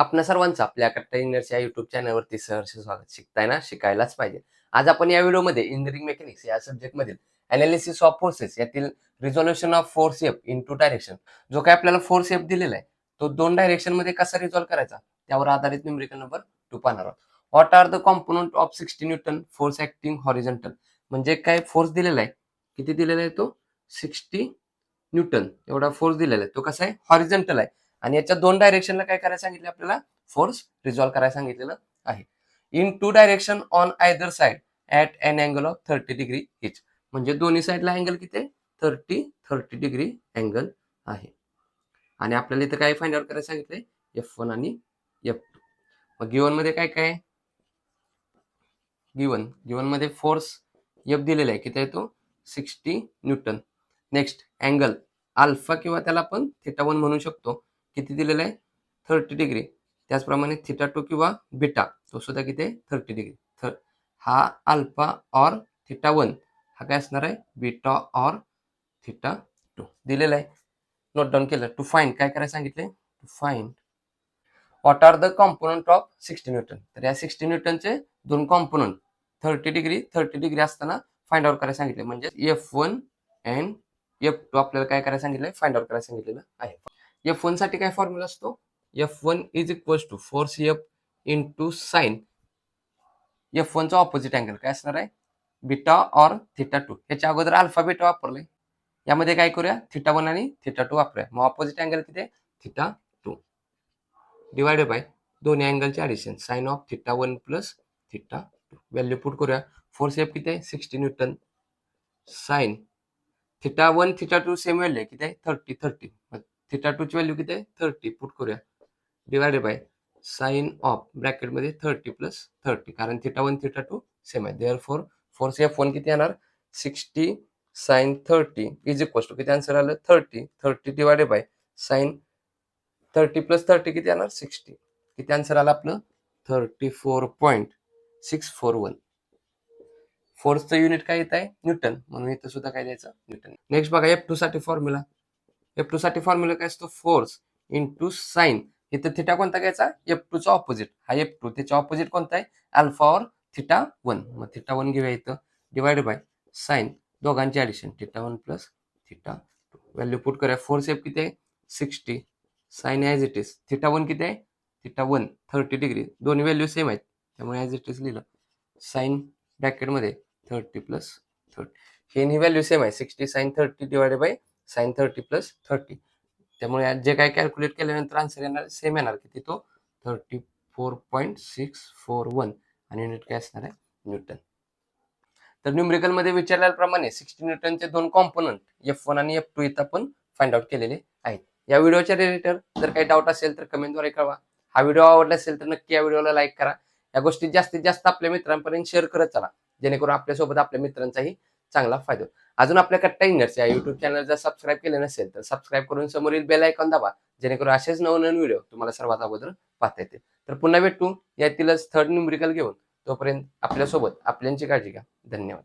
आपल्या सर्वांचं आपल्या कट्टा इंजिनिअर्स या युट्यूब चॅनलवरती सहर्ष स्वागत. शिकताय ना, शिकायलाच पाहिजे. आज आपण या व्हिडिओमध्ये इंजिनिअरिंग मेकॅनिक्स या सब्जेक्टमधील अनालिसिस ऑफ फोर्सेस यातील resolution of force F in two direction, जो काय आपल्याला फोर्स एफ दिलेला आहे तो दोन डायरेक्शन मध्ये कसा रिझॉल्व्ह करायचा त्यावर आधारित न्यूमेरिकल नंबर 2 पाहणार आहोत. What are the component of 60 newton force acting horizontal, म्हणजे काय फोर्स दिलेला आहे, किती दिलेला आहे तो 60 न्यूटन एवढा फोर्स दिलेला आहे, तो कसा आहे हॉरिझॉन्टल आहे आणि याच्या दोन डायरेक्शनला काय करायला सांगितलं आपल्याला फोर्स रिझॉल्व्ह करायला सांगितलेलं आहे. In two direction on either side at an angle of 30 degree each, म्हणजे दोन्ही साईडला अँगल किती आहे 30 डिग्री अँगल आहे. आणि आपल्याला इथं काय फाइंड आउट करायला सांगितलंय F1 आणि F2. मग गिवन मध्ये काय काय गिवन मध्ये फोर्स F दिलेला आहे, किती आहे तो 60 न्यूटन. नेक्स्ट अँगल अल्फा किंवा त्याला आपण θ1 म्हणू शकतो, किती दिलेला आहे 30 डिग्री. त्याचप्रमाणे θ2 किंवा बीटा तो सुद्धा किती आहे 30 डिग्री. हा अल्फा और θ1 हा काय असणार आहे बीटा और θ2 दिलेला आहे. नोट डाऊन केलं. टू फाइंड काय करायला सांगितले, to find what are the component of 60 newton. तर या 60 न्यूटनचे दोन कॉम्पोनंट 30 डिग्री असताना फाइंड आउट करायला सांगितले, म्हणजे F1 अँड F2 आपल्याला काय करायला सांगितलंय फाइंड आउट करायला सांगितलेलं आहे. F1 साठी काय फॉर्म्युला असतो, F1 is equals to force F into sine F1 चा ऑपोजिट अँगल काय असणार आहे बीटा और θ2. याच्या अगोदर अल्फा बीटा वापरले, यामध्ये काय करूया θ1 आणि θ2 वापरूया. मग ऑपोजिट अँगल किती आहे θ2 डिवायडेड बाय दोन्ही अँगलचे addition sine of θ1 plus θ2. Value put करूया. फोर्स एफ किती आहे 60 न्यूटन, साइन θ1 θ2 सेम व्हॅल्यू आहे, किती आहे 30. θ2 ची व्हॅल्यू किती आहे 30 पुट करूया divided by sign of bracket मध्ये 30 प्लस 30, कारण θ1 θ2 सेम आहे. देअरफॉर फोर्स F1 किती येणार 60 साइन 30 इज इक्वल टू किती आन्सर आलं 30 डिवायडेड बाय साइन 30 प्लस 30 किती येणार 60. किती आन्सर आलं आपलं 34.641. फोर्सचं युनिट काय येत आहे न्यूटन, म्हणून इथं सुद्धा काय द्यायचं न्यूटन. नेक्स्ट बघा F2 साठी फॉर्म्युला. F2 साठी फॉर्म्युला काय असतो फोर्स इंटू साइन. इथं थिटा कोणता घ्यायचा F2 चा ऑपोजिट, हा F2 त्याच्या ऑपोजिट कोणता आहे अल्फा और θ1. मग θ1 घेऊया इथं डिवाइडेड बाय साइन दोघांचे ऍडिशन θ1 प्लस θ2. व्हॅल्यू पुट करूया. फोर्स एफ किती आहे 60 साइन ॲज इट इज θ1 किती आहे θ1 30 डिग्री, दोन्ही व्हॅल्यू सेम आहेत त्यामुळे ॲज इट इज लिहिलं. साइन ब्रॅकेट मध्ये 30 प्लस 30, ही व्हॅल्यू सेम आहे 60 sine 30 divided by sine 30 plus 30. त्यामुळे जे काय कॅल्क्युलेट केल्यानंतर आन्सर येणार सेम येणार, किती तो 34.641 आणि युनिट काय असणार आहे न्यूटन. तर न्यूमेरिकल मध्ये विचारल्याप्रमाणे 60 न्यूटनचे दोन कॉम्पोनंट F1 आणि F2 इथं आपण फाइंड आउट केलेले आहेत. या व्हिडिओच्या रिलेटेड जर काही डाऊट असेल तर कमेंटद्वारे कळवा. हा व्हिडिओ आवडला असेल तर नक्की या व्हिडिओला लाईक करा. या गोष्टी जास्तीत जास्त आपल्या मित्रांपर्यंत शेअर करत चला, जेणेकरून आपल्यासोबत आपल्या मित्रांचाही चांगला फायदा. अजून आपल्या कट्टा इंजिनिअर्स या युट्यूब चॅनल जर सबस्क्राईब केले नसेल तर सबस्क्राईब करून समोरील बेल आयकॉन दाबा, जेणेकरून असेच नवनवीन व्हिडिओ तुम्हाला सर्वात अगोदर पाहता येतील. तर पुन्हा भेटू यातीलच थर्ड न्यूमेरिकल घेऊन. तोपर्यंत आपल्यासोबत आपल्यांची काळजी घ्या. धन्यवाद.